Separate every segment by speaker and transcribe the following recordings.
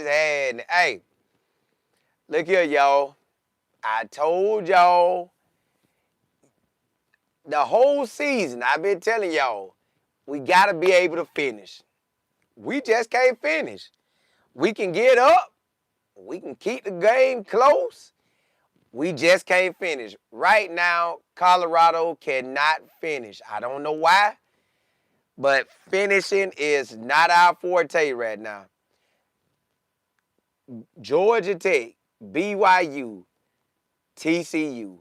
Speaker 1: had. Hey, look here, y'all. I told y'all the whole season, I've been telling y'all, we got to be able to finish. We just can't finish. We can get up. We can keep the game close. We just can't finish. Right now, Colorado cannot finish. I don't know why, but finishing is not our forte right now. Georgia Tech, BYU, TCU.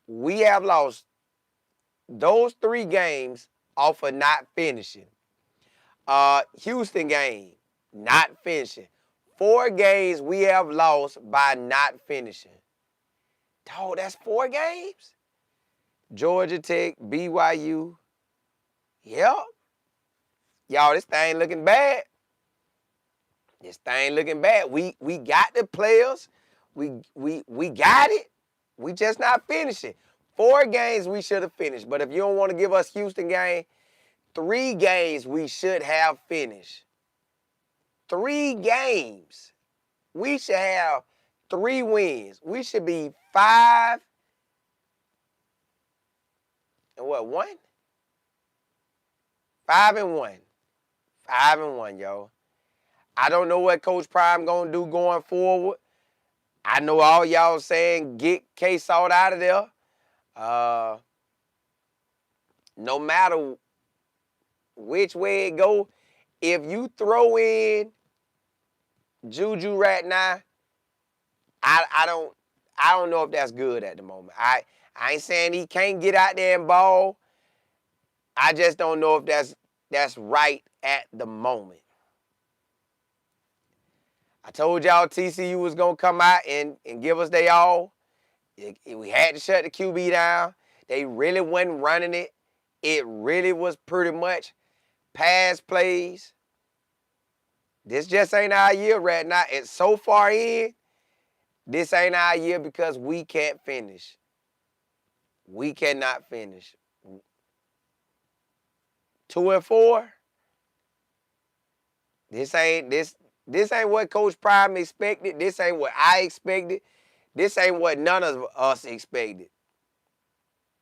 Speaker 1: We have lost those 3 games off of not finishing. Houston game, not finishing. 4 games we have lost by not finishing. Dog, that's 4 games? Georgia Tech, BYU. Yep. Y'all, this thing looking bad. This thing looking bad. We got the players. We got it. We just not finishing. 4 games we should have finished. But if you don't want to give us Houston game, 3 games we should have finished. 3 games. We should have 3 wins. We should be 5 and what, 1? 5-1. 5-1, yo. I don't know what Coach Prime gonna do going forward. I know all y'all saying get K-Salt out of there. No matter which way it go, if you throw in Juju right now, I don't know if that's good at the moment. I ain't saying he can't get out there and ball. I just don't know if that's right at the moment. I told y'all TCU was going to come out and give us they all. We had to shut the QB down. They really wasn't running it. It really was pretty much pass plays. This just ain't our year right now. It's so far in, this ain't our year because we can't finish. We cannot finish. 2-4. This ain't what Coach Prime expected. This ain't what I expected. This ain't what none of us expected.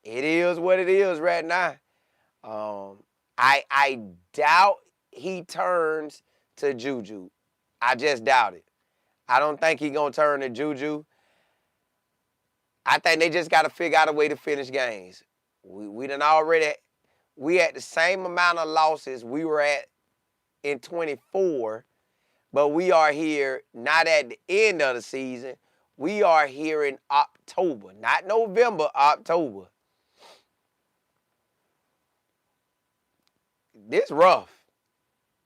Speaker 1: It is what it is right now. I doubt he turns to Juju. I just doubt it. I don't think he's going to turn to Juju. I think they just got to figure out a way to finish games. We at the same amount of losses we were at in 24, but we are here not at the end of the season. We are here in October, not November, October. This rough.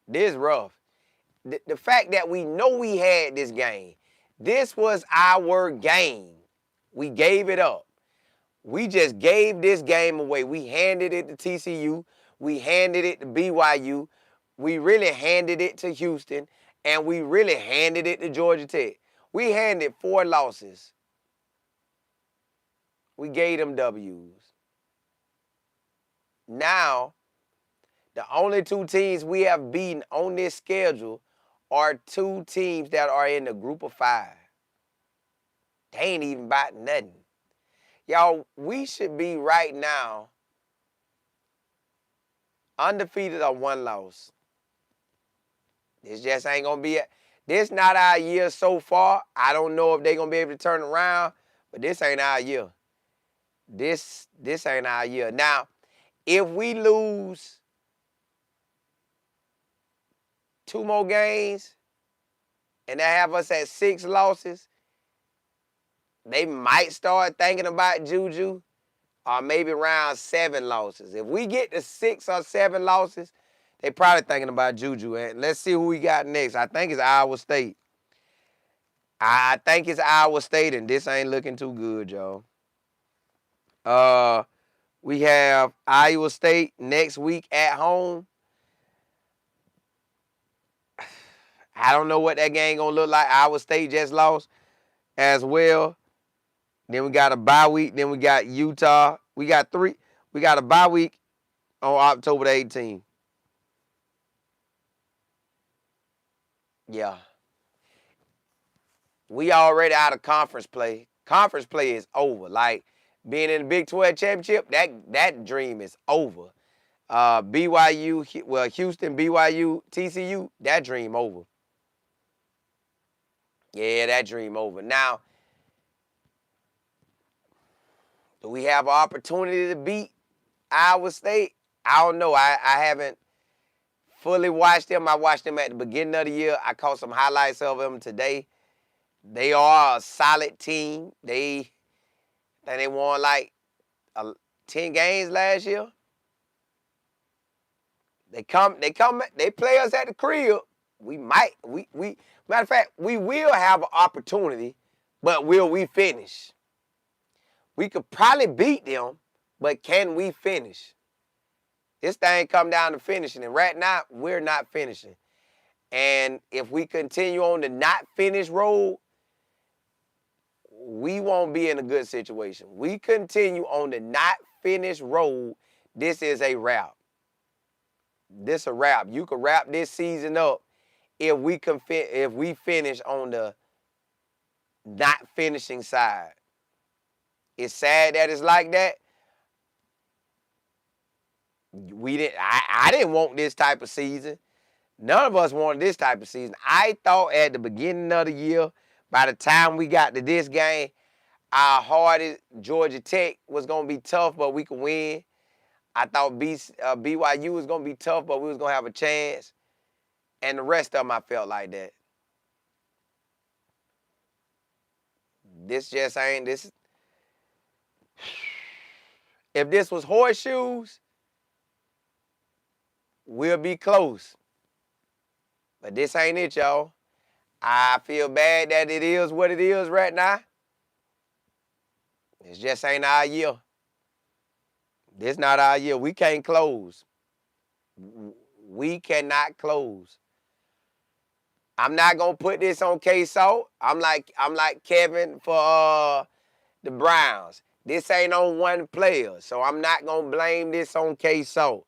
Speaker 1: The fact that we know we had this game, this was our game. We gave it up. We just gave this game away. We handed it to TCU. We handed it to BYU. We really handed it to Houston. And we really handed it to Georgia Tech. We handed 4 losses. We gave them W's. Now, the only 2 teams we have beaten on this schedule are 2 teams that are in the group of 5. They ain't even about nothing. Y'all, we should be right now undefeated or 1 loss. This just ain't going to be it. This not our year so far. I don't know if they're going to be able to turn around, but this ain't our year. This ain't our year. Now, if we lose 2 more games and they have us at 6 losses, they might start thinking about Juju, or maybe around 7 losses. If we get to 6 or 7 losses, they probably thinking about Juju. And let's see who we got next. I think it's Iowa State. And this ain't looking too good, y'all. We have Iowa State next week at home. I don't know what that game gonna look like. Iowa State just lost as well. Then we got a bye week. Then we got Utah. We got a bye week on October the 18th. Yeah. we already out of conference play. Conference play is over. Like being in the Big 12 championship, that dream is over. BYU, well, Houston, BYU, TCU, that dream over. Yeah, that dream over. Now, do we have an opportunity to beat Iowa State? I don't know. I haven't fully watched them. I watched them at the beginning of the year. I caught some highlights of them today. They are a solid team. They won like 10 games last year. They play us at the crib. We matter of fact, we will have an opportunity, but will we finish? We could probably beat them, but can we finish? This thing come down to finishing, and right now, we're not finishing. And if we continue on the not finish road, we won't be in a good situation. We continue on the not finish road, this is a wrap. This a wrap. You can wrap this season up if we finish on the not finishing side. It's sad that it's like that. I didn't want this type of season. None of us wanted this type of season. I thought at the beginning of the year, by the time we got to this game, our hardest Georgia Tech was going to be tough, but we could win. I thought BYU was going to be tough, but we was going to have a chance. And the rest of them, I felt like that. This just ain't this. If this was horseshoes, we'll be close. But this ain't it, y'all. I feel bad that it is what it is right now. It just ain't our year. This not our year. We can't close. We cannot close. I'm not gonna put this on K-Salt. I'm like Kevin for the Browns. This ain't on one player, so I'm not gonna blame this on K-Salt.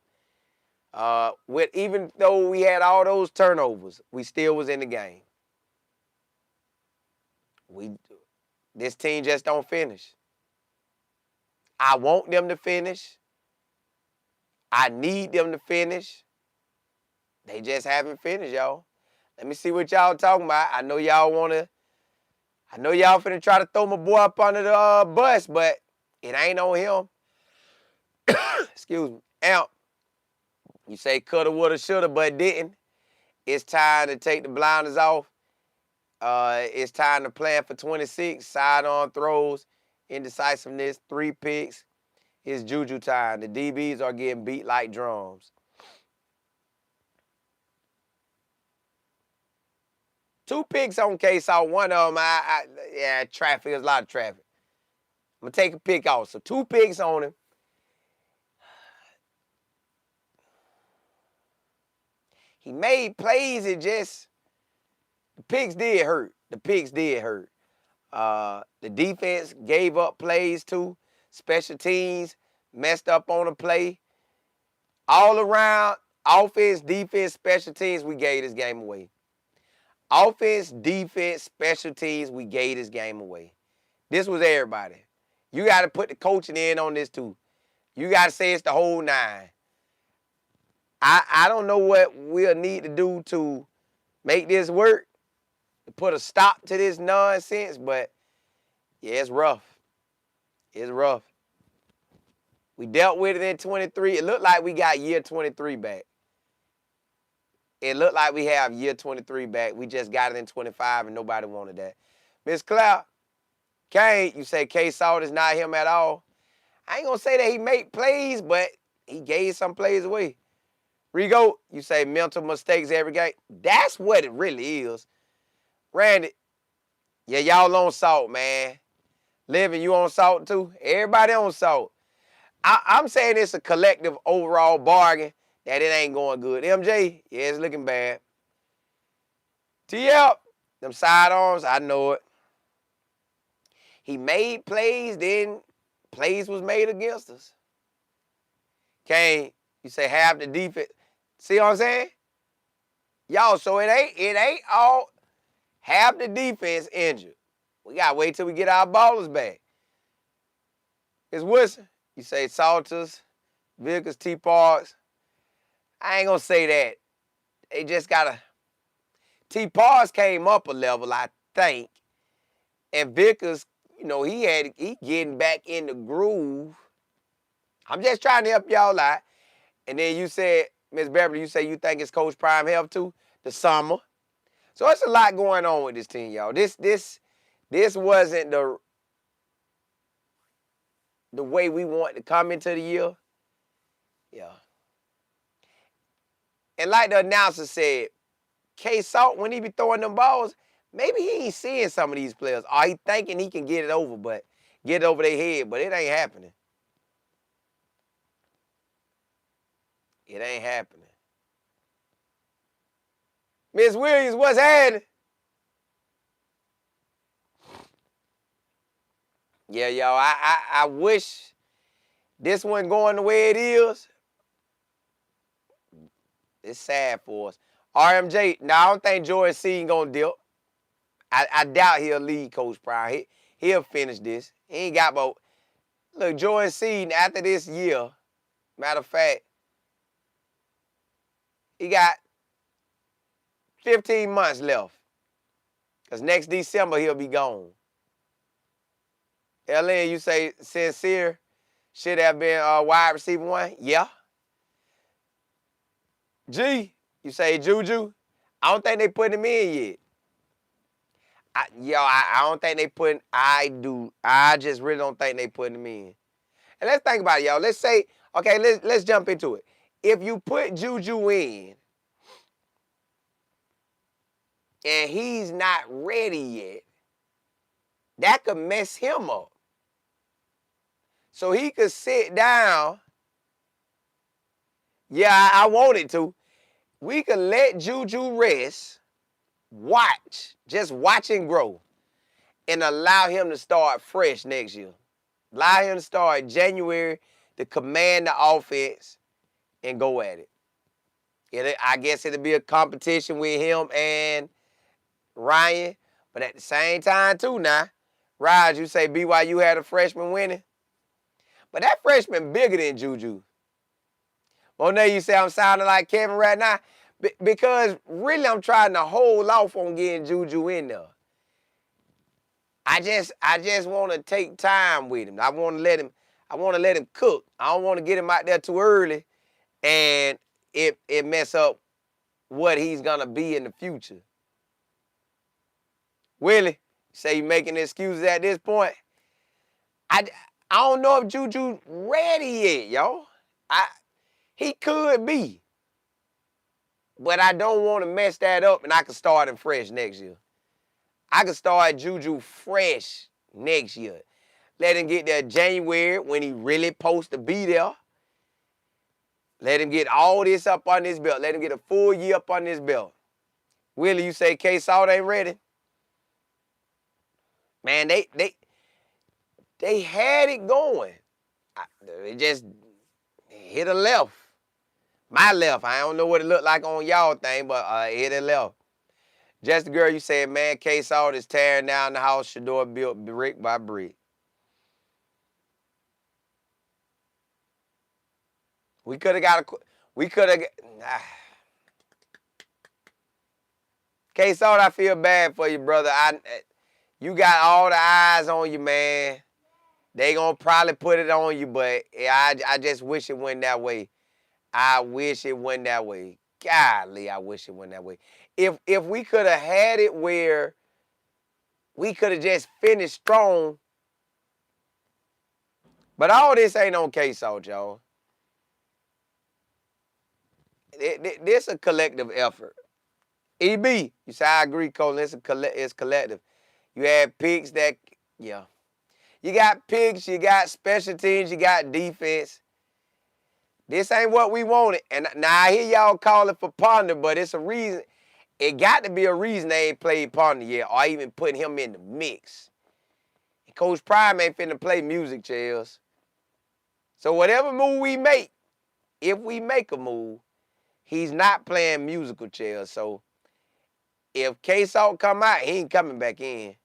Speaker 1: Even though we had all those turnovers, we still was in the game. This team just don't finish. I want them to finish. I need them to finish. They just haven't finished, y'all. Let me see what y'all talking about. I know y'all finna try to throw my boy up under the bus, but it ain't on him. Excuse me. Amp, you say coulda, woulda, shoulda, but didn't. It's time to take the blinders off. It's time to plan for 26. Sidearm throws, indecisiveness, 3 picks. It's juju time. The DBs are getting beat like drums. 2 picks on K-Salt. One of them, traffic. There's a lot of traffic. I'm going to take a pick off. So 2 picks on him. He made plays. The picks did hurt. The defense gave up plays too. Special teams messed up on a play. All around, offense, defense, special teams, we gave this game away. Offense, defense, special teams, we gave this game away. This was everybody. You got to put the coaching in on this too. You got to say it's the whole 9. I don't know what we'll need to do to make this work, to put a stop to this nonsense, but yeah, it's rough. It's rough. We dealt with it in 23. It looked like we got year 23 back. It looked like we have year 23 back. We just got it in 25, and nobody wanted that. Miss Cloud, Kane, you say K-Salt is not him at all. I ain't going to say that he made plays, but he gave some plays away. Rigo, you say mental mistakes every game. That's what it really is. Randy, yeah, y'all on salt, man. Living, you on salt too? Everybody on salt. I'm saying it's a collective overall bargain that it ain't going good. MJ, yeah, it's looking bad. TL, them sidearms, I know it. He made plays, then plays was made against us. Kane, you say half the defense. See what I'm saying? Y'all, so it ain't all Half the defense injured. We got to wait till we get our ballers back. It's Wilson. You say Salters, Vickers, T-Parks. I ain't going to say that. They just got to. T-Parks came up a level, I think. And Vickers, he getting back in the groove. I'm just trying to help y'all out. And then you said, Miss Beverly, you say you think it's Coach Prime health too? The summer. So it's a lot going on with this team, y'all. This wasn't the way we want to come into the year. Yeah. And like the announcer said, K-Salt, when he be throwing them balls, maybe he ain't seeing some of these players. Or he thinking he can get it over their head, but it ain't happening. It ain't happening. Miss Williams, what's happening? Yeah, y'all, I wish this one going the way it is. It's sad for us. RMJ, now I don't think Jordan Seaton gonna dip. I doubt he'll lead Coach Prime. He'll finish this. He ain't got but look, Jordan Seaton after this year, matter of fact, he got 15 months left. Because next December he'll be gone. LN, you say Sincere should have been wide receiver 1? Yeah. G, you say Juju? I don't think they put him in yet. I don't think they put. I just really don't think they put him in. And let's think about it, y'all. Let's say, okay, let's jump into it. If you put Juju in and he's not ready yet, that could mess him up. So he could sit down. Yeah, I wanted to. We could let Juju rest, just watch him grow, and allow him to start fresh next year. Allow him to start January to command the offense and go at it. I guess it'll be a competition with him and Ryan, but at the same time too now, Raj, you say BYU had a freshman winning, but that freshman bigger than Juju. Monet, you say I'm sounding like Kevin right now? Because really I'm trying to hold off on getting Juju in there. I just want to take time with him. I want to let him cook. I don't want to get him out there too early and it mess up what he's gonna be in the future. Willie, say you making excuses at this point? I don't know if Juju ready yet, y'all. He could be. But I don't want to mess that up and I can start him fresh next year. I can start Juju fresh next year. Let him get there January when he really supposed to be there. Let him get all this up on his belt. Let him get a full year up on his belt. Willie, you say K-Salt ain't ready? Man, they had it going. It just hit a left. My left. I don't know what it looked like on y'all thing, but it hit a left. Just the girl, you said, man, K-Salt is tearing down the house Shador built brick by brick. We could have K-Salt, I feel bad for you, brother. You got all the eyes on you, man. They gonna probably put it on you, but I just wish it went that way. I wish it went that way. Golly, I wish it went that way. If we could have had it where we could have just finished strong, but all this ain't on K-Salt, y'all. This a collective effort. EB, you say I agree, Colin. It's collective. You had picks that, yeah. You got picks, you got special teams, you got defense. This ain't what we wanted. And now I hear y'all calling for Ponder, but it's a reason. It got to be a reason they ain't played Ponder yet or even putting him in the mix. And Coach Prime ain't finna play music chairs. So whatever move we make, if we make a move, he's not playing musical chairs. So If K-Salt come out, he ain't coming back in.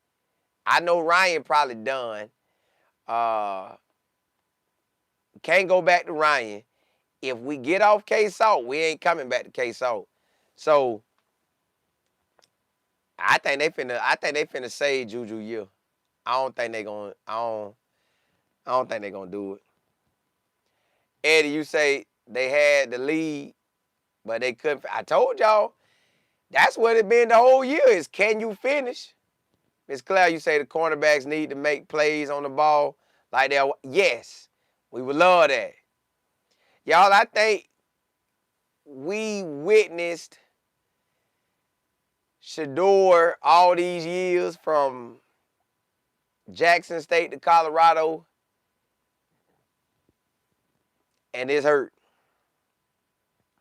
Speaker 1: I know Ryan probably done. Can't go back to Ryan. If we get off K-Salt, we ain't coming back to K-Salt. So I think they finna save Juju year. I don't think they gonna do it. Eddie, you say they had the lead, but they couldn't. I told y'all, that's what it been the whole year is can you finish? Miss Claire, you say the cornerbacks need to make plays on the ball like that. Yes, we would love that. Y'all, I think we witnessed Shador all these years from Jackson State to Colorado, and it's hurt.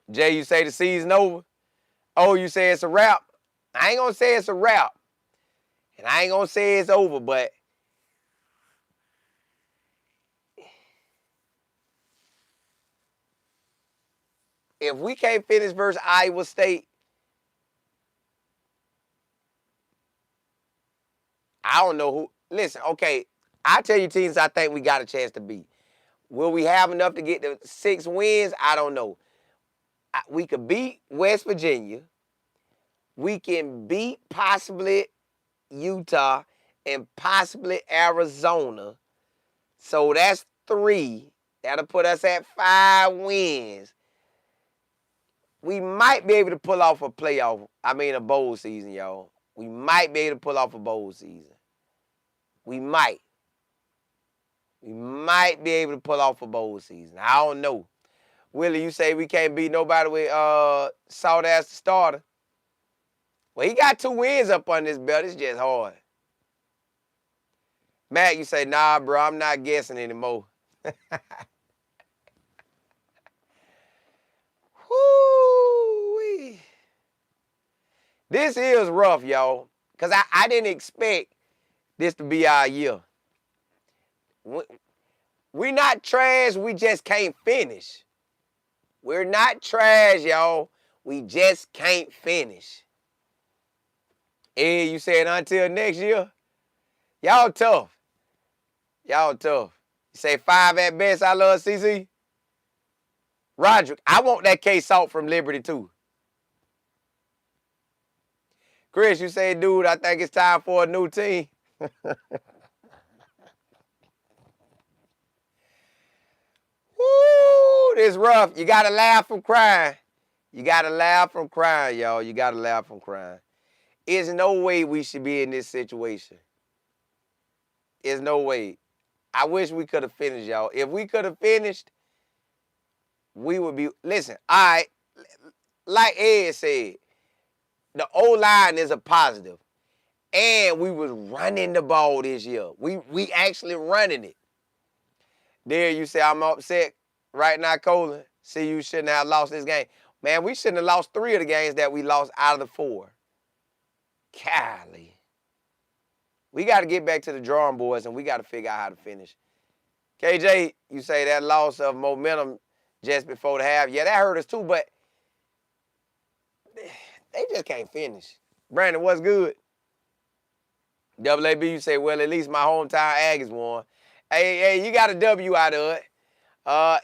Speaker 1: Jay, you say the season over. Oh, you say it's a wrap. I ain't gonna say it's a wrap, and I ain't gonna say it's over, but if we can't finish versus Iowa State, I don't know who. Listen, okay, I tell you teams I think we got a chance to beat. Will we have enough to get the 6 wins? I don't know. We could beat West Virginia. We can beat possibly Utah and possibly Arizona. So that's 3. That'll put us at 5 wins. We might be able to pull off a bowl season, y'all. We might be able to pull off a bowl season. We might. We might be able to pull off a bowl season. I don't know. Willie, you say we can't beat nobody with Salt as the starter. Well, he got 2 wins up on this belt. It's just hard. Matt, you say, nah, bro, I'm not guessing anymore. Woo-wee. This is rough, y'all, because I didn't expect this to be our year. We're not trash. We just can't finish. We're not trash, y'all. We just can't finish. Ed, you said until next year? Y'all tough. Y'all tough. You say 5 at best, I love CC? Roderick, I want that K-Salt from Liberty, too. Chris, you say, dude, I think it's time for a new team. Woo, this rough. You got to laugh from crying. You got to laugh from crying, y'all. You got to laugh from crying. There's no way we should be in this situation. There's no way. I wish we could have finished, y'all. If we could have finished, we would be, listen, all right, like Ed said, the O-line is a positive. And we was running the ball this year. We actually running it. There you say, I'm upset right now, Colin. See, you shouldn't have lost this game. Man, we shouldn't have lost 3 of the games that we lost out of the 4. Golly. We got to get back to the drawing boards, and we got to figure out how to finish. KJ, you say that loss of momentum just before the half. Yeah, that hurt us too, but they just can't finish. Brandon, what's good? WAB, you say, well, at least my hometown Aggies won. Hey, you got a W out of it.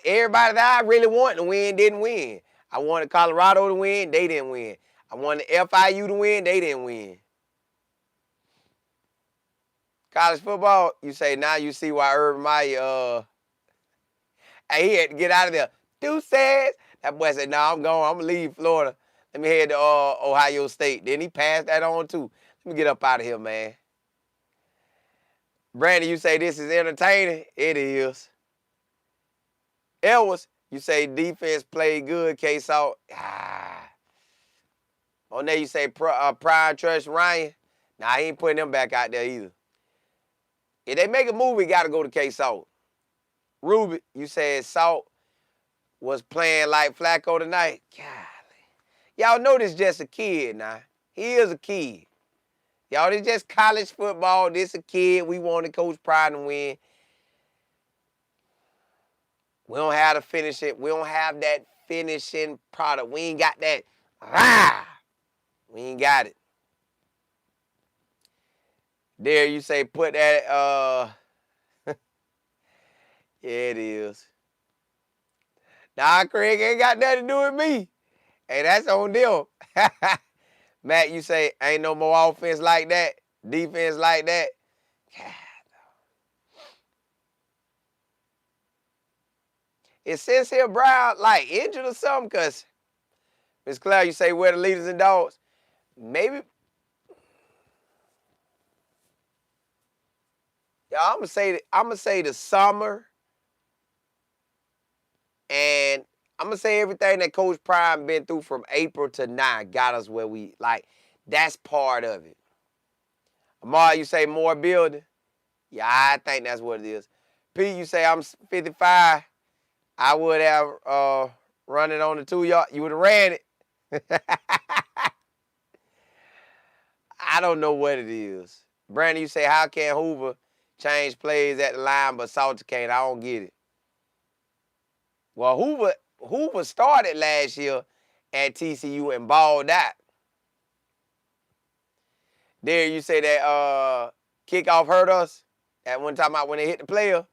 Speaker 1: Everybody that I really wanted to win didn't win. I wanted Colorado to win, they didn't win. I wanted FIU to win, they didn't win. College football, you say, now you see why Urban Meyer, he had to get out of there. Deuces. That boy said, I'm going. I'm going to leave Florida. Let me head to Ohio State. Then he passed that on, too. Let me get up out of here, man. Brandon, you say this is entertaining? It is. Elvis, you say defense played good, K-Salt. On there, you say Prime Trust Ryan. Nah, he ain't putting them back out there either. If they make a move, we got to go to K-Salt. Ruby, you said Salt was playing like Flacco tonight. Golly. Y'all know this just a kid now. He is a kid. Y'all, this just college football. This a kid. We want to Coach Pride to win. We don't have to finish it. We don't have that finishing product. We ain't got that. We ain't got it. There you say put that, yeah, it is. Nah, Craig ain't got nothing to do with me. Hey, that's on them. Matt, you say ain't no more offense like that, defense like that. Is Sincere Brown like injured or something? Cause Miss Claire, you say where the leaders and dogs. Maybe. Y'all, I'm gonna say the summer, and I'm gonna say everything that Coach Prime been through from April to now got us where we like. That's part of it. Amar, you say more building. Yeah, I think that's what it is. Pete, you say I'm 55. I would have run it on the 2 yard. You would have ran it. I don't know what it is. Brandon, you say how can Hoover change plays at the line but Salter can't? I don't get it. Well, Hoover started last year at TCU and balled out. There, you say that kickoff hurt us at one time out when they hit the player.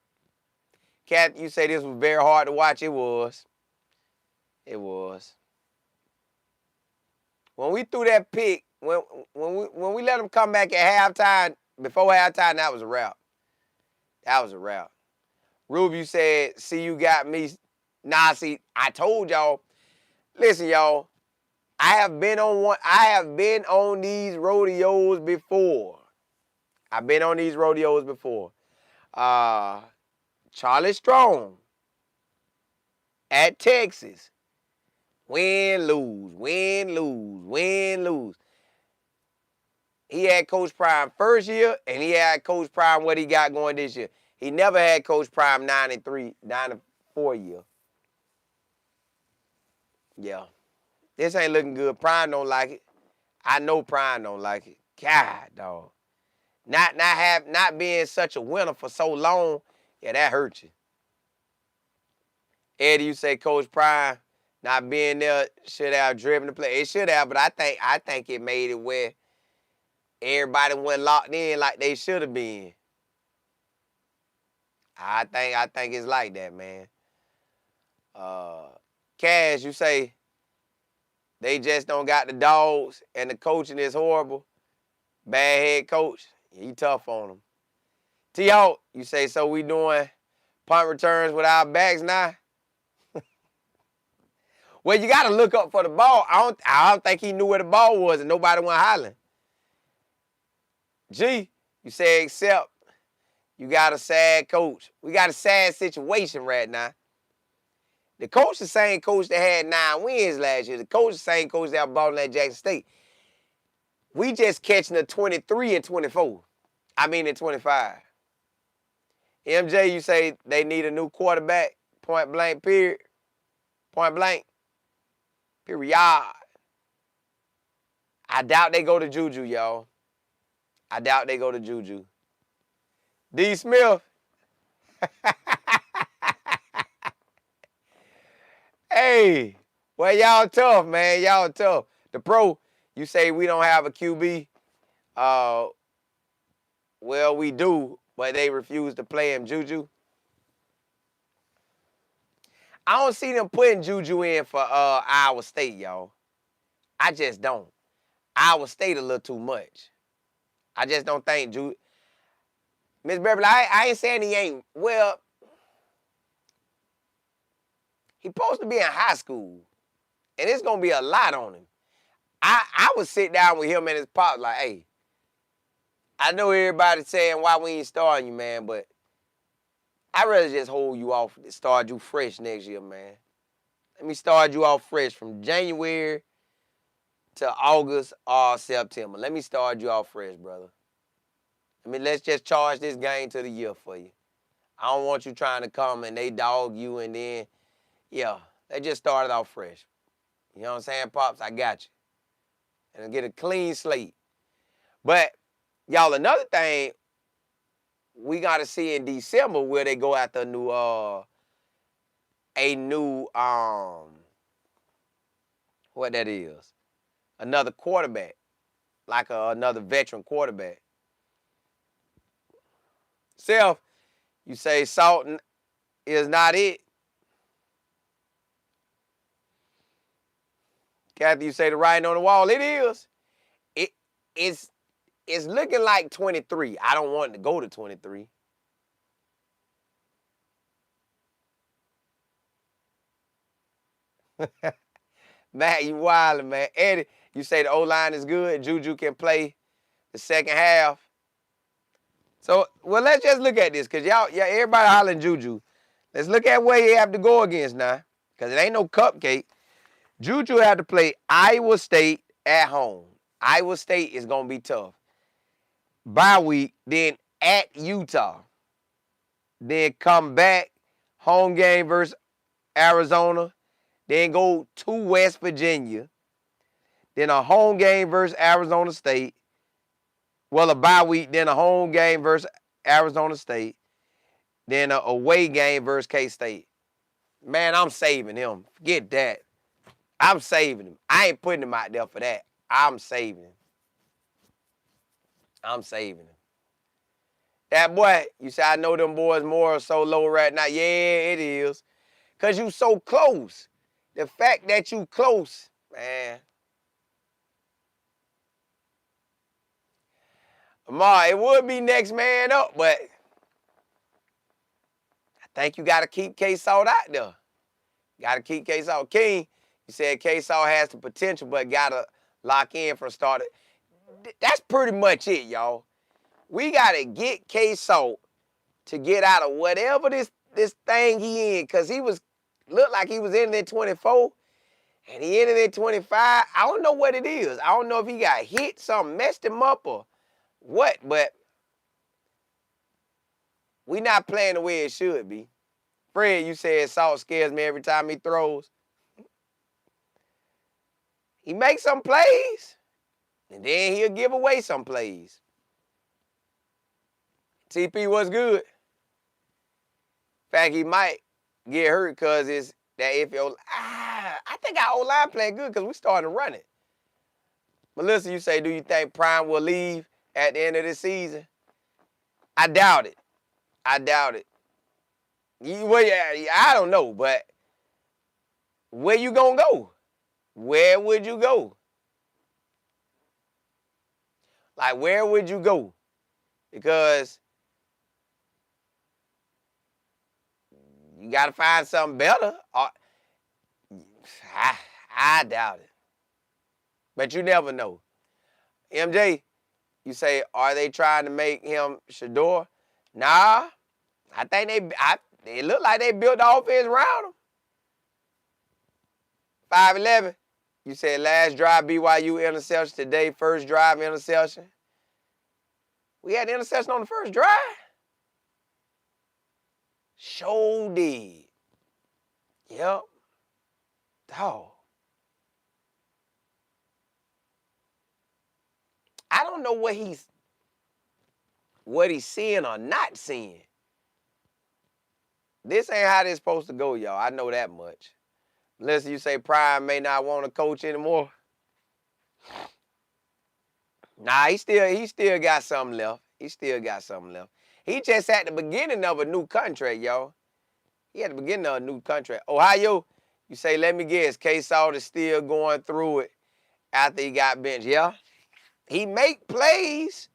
Speaker 1: Cat, you say this was very hard to watch. It was. It was. When we threw that pick, when we let them come back at halftime, before halftime, that was a wrap. That was a wrap. Rube, you said, see, you got me. Nah, see, I told y'all. Listen, y'all. I have been on these rodeos before. I've been on these rodeos before. Charlie Strong at Texas. Win, lose, win, lose, win, lose. He had Coach Prime first year, and he had Coach Prime what he got going this year. He never had Coach Prime 9-4 year. Yeah. This ain't looking good. Prime don't like it. I know Prime don't like it. God, dog. Not being such a winner for so long, yeah, that hurt you. Eddie, you say Coach Prime not being there should have driven the play. It should have, but I think it made it where everybody went locked in like they should have been. I think it's like that, man. Cash, you say they just don't got the dogs and the coaching is horrible. Bad head coach, he tough on them. T-Hawk, you say so we doing punt returns with our backs now? Well, you got to look up for the ball. I don't think he knew where the ball was and nobody went hollering. G, you say except you got a sad coach. We got a sad situation right now. The coach the same coach that had 9 wins last year. The coach the same coach that was balling at Jackson State. We just catching a 23 and 24. I mean in 25. MJ, you say they need a new quarterback. Point blank, period. Point blank. Period. I doubt they go to Juju, y'all. I doubt they go to Juju. D. Smith. Hey, well, y'all tough, man. Y'all tough. The pro, you say we don't have a QB. Well, we do, but they refuse to play him, Juju. I don't see them putting Juju in for Iowa State, y'all. I just don't. Iowa State a little too much. I just don't think Juju. Miss Beverly, I ain't saying he ain't. Well, he supposed to be in high school, and it's going to be a lot on him. I would sit down with him and his pops like, hey, I know everybody's saying why we ain't starting you, man, but I'd rather just hold you off and start you fresh next year, man. Let me start you off fresh from January to August or September. Let me start you off fresh, brother. Let's just charge this game to the year for you. I don't want you trying to come and they dog you and then, yeah, they just started off fresh. You know what I'm saying, Pops? I got you. And get a clean slate. But, y'all, another thing we got to see in December where they go after a new what that is, another quarterback, like another veteran quarterback. Self, you say salt is not it. Kathy, you say the writing on the wall. It is. It's looking like 23. I don't want it to go to 23. Matt, you wildin', man. Eddie, you say the O-line is good. Juju can play the second half. So, well, let's just look at this, because everybody hollering Juju. Let's look at where you have to go against now, because it ain't no cupcake. Juju had to play Iowa State at home. Iowa State is going to be tough. Bye week, then at Utah. Then come back, home game versus Arizona. Then go to West Virginia. Then a home game versus Arizona State. Well, a bye week, then a home game versus Arizona State. Then a away game versus K-State. Man, I'm saving him. Forget that. I'm saving him. I ain't putting him out there for that. I'm saving him. I'm saving him. That boy, you say, I know them boys more so low right now. Yeah, it is. Because you so close. The fact that you close, man. Amar, it would be next man up, but I think you got to keep K-Salt out there. Got to keep K-Salt. King, you said K-Salt has the potential, but got to lock in from start. That's pretty much it, y'all. We got to get K-Salt to get out of whatever this thing he in, because he looked like he was in at 24, and he ended at 25. I don't know what it is. I don't know if he got hit, something messed him up or what, but we not playing the way it should be. Fred, you said Salt scares me every time he throws. He makes some plays, and then he'll give away some plays. TP was good. In fact, he might get hurt because it's that if your I think our O-line playing good because we starting to run it. Melissa, you say, do you think Prime will leave at the end of the season? I doubt it. I doubt it. I don't know, but where you gonna go? Where would you go? Like, where would you go? Because you got to find something better. I doubt it. But you never know. MJ, you say, are they trying to make him Shador? Nah. I think it look like they built the offense around him. 5'11", you said last drive BYU interception, today first drive interception. We had the interception on the first drive. Sure did. Yep. Dog. I don't know what he's seeing or not seeing. This ain't how this supposed to go, y'all. I know that much. Unless you say Prime may not want to coach anymore. Nah, he still got something left. He still got something left. He just at the beginning of a new contract, y'all. He at the beginning of a new contract. Ohio, you say, let me guess, K-Salt is still going through it after he got benched. Yeah. He make plays.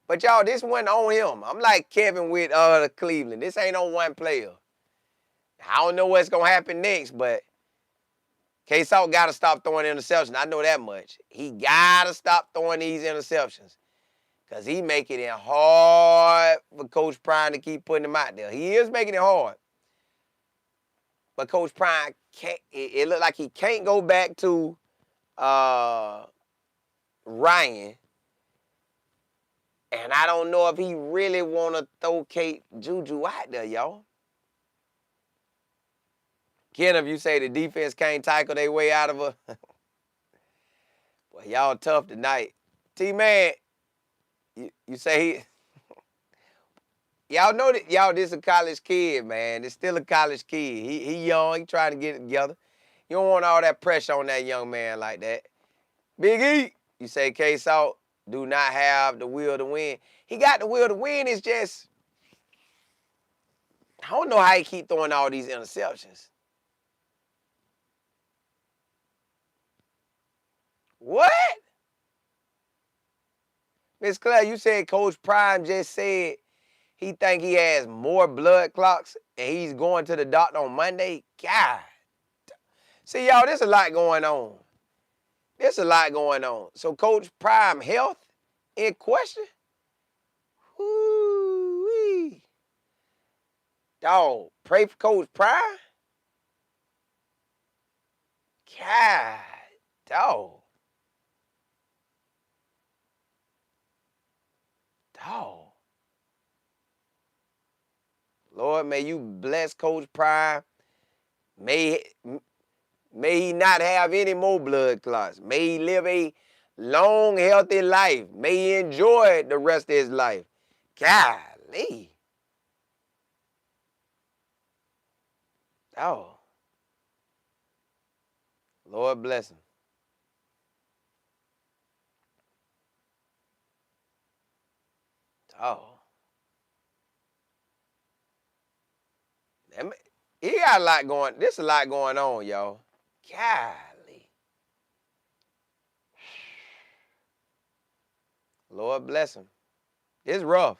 Speaker 1: But, y'all, this wasn't on him. I'm like Kevin with Cleveland. This ain't on one player. I don't know what's going to happen next, but K-Salt got to stop throwing interceptions. I know that much. He got to stop throwing these interceptions because he making it hard for Coach Prime to keep putting him out there. He is making it hard. But Coach Prime, it looked like he can't go back to Ryan. And I don't know if he really want to throw Juju out there, y'all. Kenneth, you say the defense can't tackle their way out of a. Well, y'all tough tonight. T-Man, you say y'all know that this is a college kid, man. It's still a college kid. He young. He trying to get it together. You don't want all that pressure on that young man like that. Big E, you say K-Salt do not have the will to win. He got the will to win. It's just I don't know how he keep throwing all these interceptions. What? Miss Claire, you said Coach Prime just said he think he has more blood clots and he's going to the doctor on Monday? God. See, y'all, there's a lot going on. There's a lot going on. So Coach Prime health in question? Woo-wee. Dog, pray for Coach Prime? God, dog. Dog. Lord, may you bless Coach Prime. May he not have any more blood clots. May he live a long, healthy life. May he enjoy the rest of his life. Golly. Oh. Lord bless him. Oh. He got a lot going. There's a lot going on, y'all. Golly. Lord bless him. It's rough.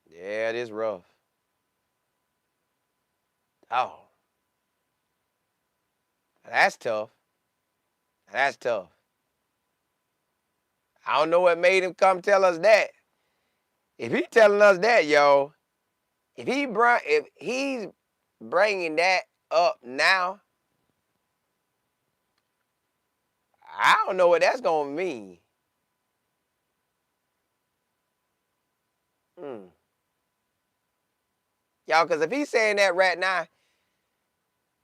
Speaker 1: Yeah, it is rough. Oh. That's tough. That's tough. I don't know what made him come tell us that. If he telling us that, y'all, if he's bringing that up now, I don't know what that's gonna mean. Y'all, because if he's saying that right now,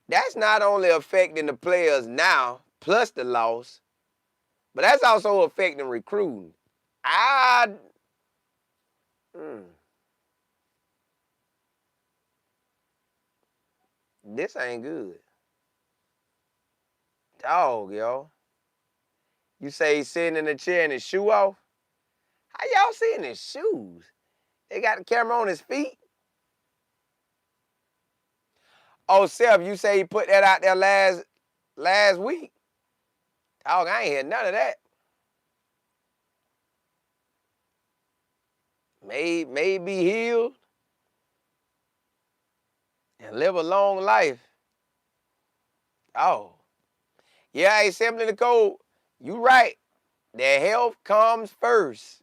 Speaker 1: that's not only affecting the players now, plus the loss, but that's also affecting recruiting. This ain't good. Dog, yo. You say he's sitting in the chair and his shoe off? How y'all seeing his shoes? They got the camera on his feet? Oh, Seth, you say he put that out there last week? Dog, I ain't hear none of that. May be healed and live a long life. Oh. Yeah, hey, Simply Nicole, you right. Their health comes first.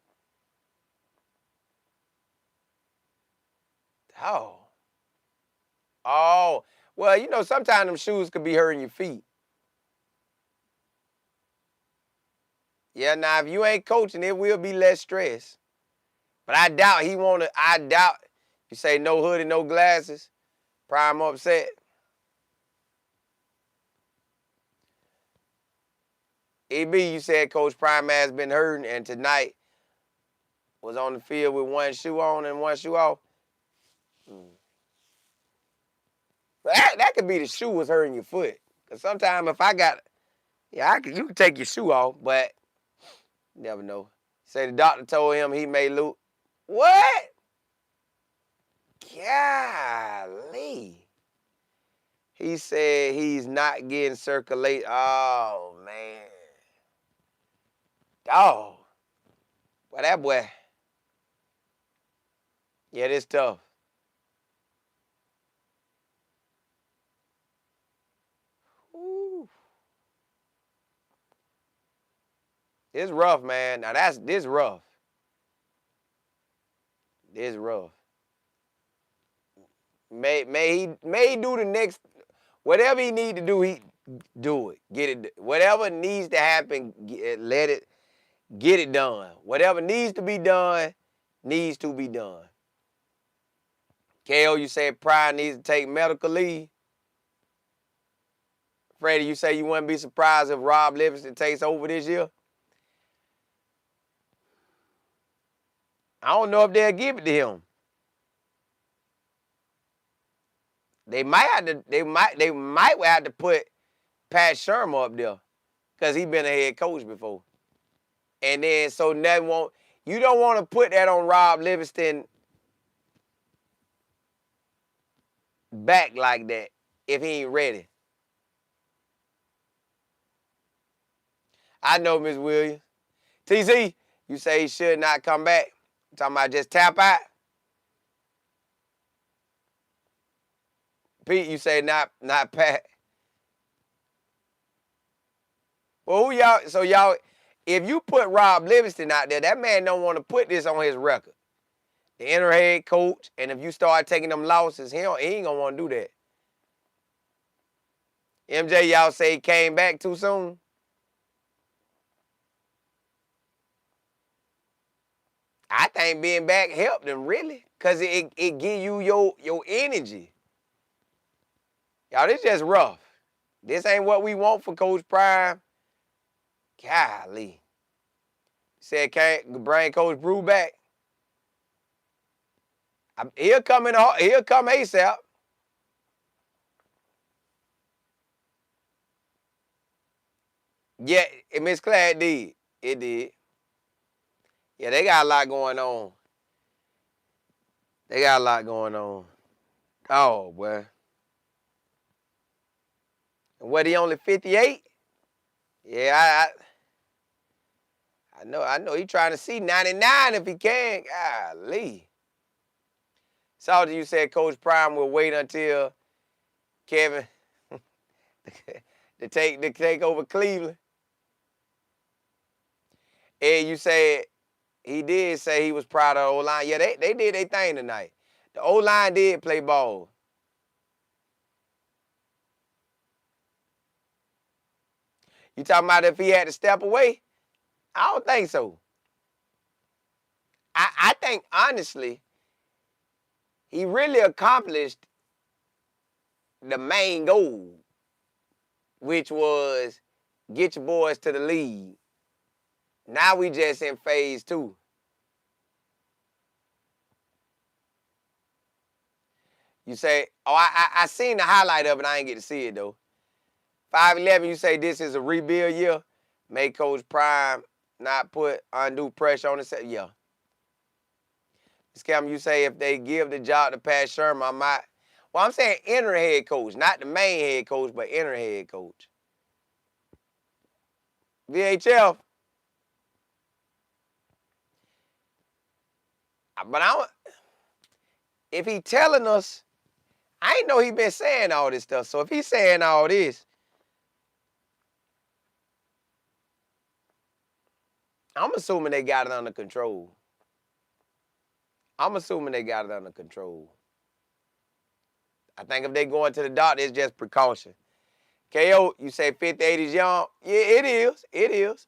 Speaker 1: Oh. Oh. Well, you know, sometimes them shoes could be hurting your feet. Yeah, now if you ain't coaching, it will be less stress. But I doubt you say no hoodie, no glasses. Prime upset. EB, you said Coach Prime has been hurting and tonight was on the field with one shoe on and one shoe off. That could be the shoe was hurting your foot. Because sometimes if you can take your shoe off, but you never know. Say the doctor told him he may lose. What? Golly. He said he's not getting circulate. Oh, man. Dog. Well, that boy. Yeah, this tough. Ooh. It's rough, man. Now this rough. This rough. May he do the next whatever he need to do, he do it. Get it. Whatever needs to happen, get it done. Whatever needs to be done, needs to be done. KO, you said Pride needs to take medical leave. Freddie, you say you wouldn't be surprised if Rob Livingston takes over this year. I don't know if they'll give it to him. They might have to put Pat Shermer up there because he's been a head coach before. And then so you don't want to put that on Rob Livingston back like that if he ain't ready. I know, Miss Williams. TC, you say he should not come back. You talking about just tap out? Pete, you say not Pat. Well, who y'all? So y'all, if you put Rob Livingston out there, that man don't want to put this on his record. The interim head coach, and if you start taking them losses, he ain't gonna want to do that. MJ, y'all say he came back too soon? I think being back helped him, really, because it give you your energy. Y'all, this just rough. This ain't what we want for Coach Prime. Golly. Said can't bring Coach Brew back. He'll come ASAP. Yeah, Miss Clad did. It did. Yeah, they got a lot going on. They got a lot going on. Oh, boy. And what, he only 58? Yeah, I know he trying to see 99 if he can. Golly. Salty, you said Coach Prime will wait until Kevin to take over Cleveland. And you said he did say he was proud of the O-line. Yeah, they did their thing tonight. The O-line did play ball. You talking about if he had to step away? I don't think so. I think, honestly, he really accomplished the main goal, which was get your boys to the league. Now we just in phase 2. You say, oh, I seen the highlight of it. I ain't get to see it, though. 5'11", you say this is a rebuild year. Make Coach Prime not put undue pressure on himself. Yeah. Ms. Cameron, you say if they give the job to Pat Sherman, I might. Well, I'm saying interim head coach, not the main head coach, but interim head coach. VHF. But if he telling us, I ain't know he been saying all this stuff. So if he's saying all this, I'm assuming they got it under control. I think if they going to the doctor, it's just precaution. KO, you say 58 is young. Yeah, it is. It is.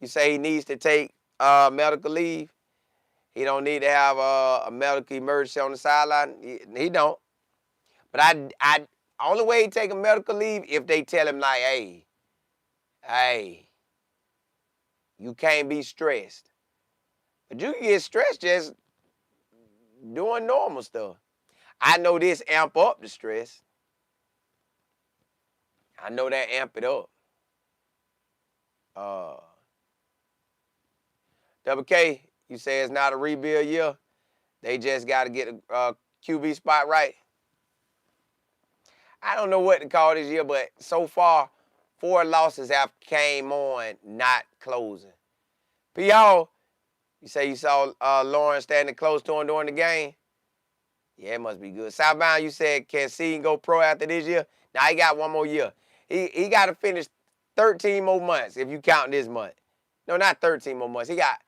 Speaker 1: You say he needs to take medical leave. He don't need to have a medical emergency on the sideline. He don't. But I only way he take a medical leave if they tell him like, hey, you can't be stressed. But you can get stressed just doing normal stuff. I know this amp up the stress. I know that amp it up. WK, you say it's not a rebuild year. They just got to get a QB spot right. I don't know what to call this year, but so far, 4 losses have came on not closing. P.O., you say you saw Lawrence standing close to him during the game? Yeah, it must be good. Southbound, you said, can Seaton go pro after this year? Now, he got one more year. He got to finish 13 more months if you count this month. No, not 13 more months. He got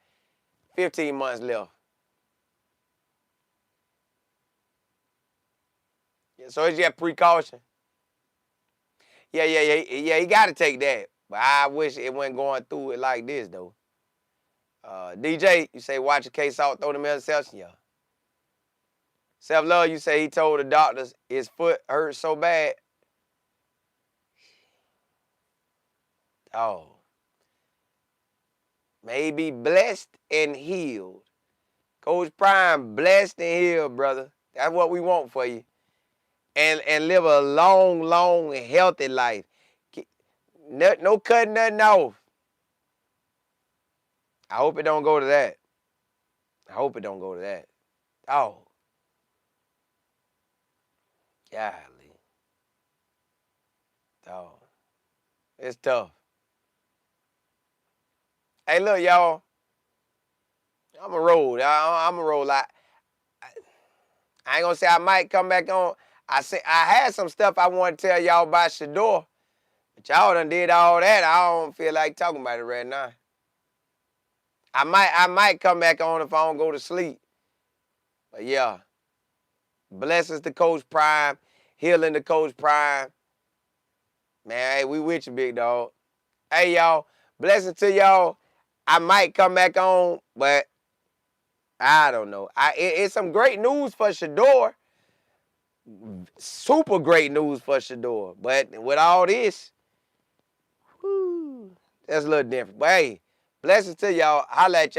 Speaker 1: 15 months left. Yeah, so it's just precaution. Yeah, he got to take that. But I wish it wasn't going through it like this, though. DJ, you say watch a case out, throw them interception. Yeah. Self-love, you say he told the doctors his foot hurt so bad. Oh. May he be blessed and healed. Coach Prime, blessed and healed, brother. That's what we want for you. And live a long, healthy life. No cutting nothing off. I hope it don't go to that. Oh. Golly. Dog. It's tough. Hey, look, y'all. I'm a roll. I'm a roll. I ain't gonna say I might come back on. I had some stuff I want to tell y'all about Shador, but y'all done did all that. I don't feel like talking about it right now. I might come back on if I don't go to sleep. But yeah. Blessings to Coach Prime. Healing to Coach Prime. Man, hey, we with you, big dog. Hey, y'all. Blessings to y'all. I might come back on, but I don't know. It's some great news for Shador. Super great news for Shador. But with all this, whew, that's a little different. But hey, blessings to y'all. Holla at y'all.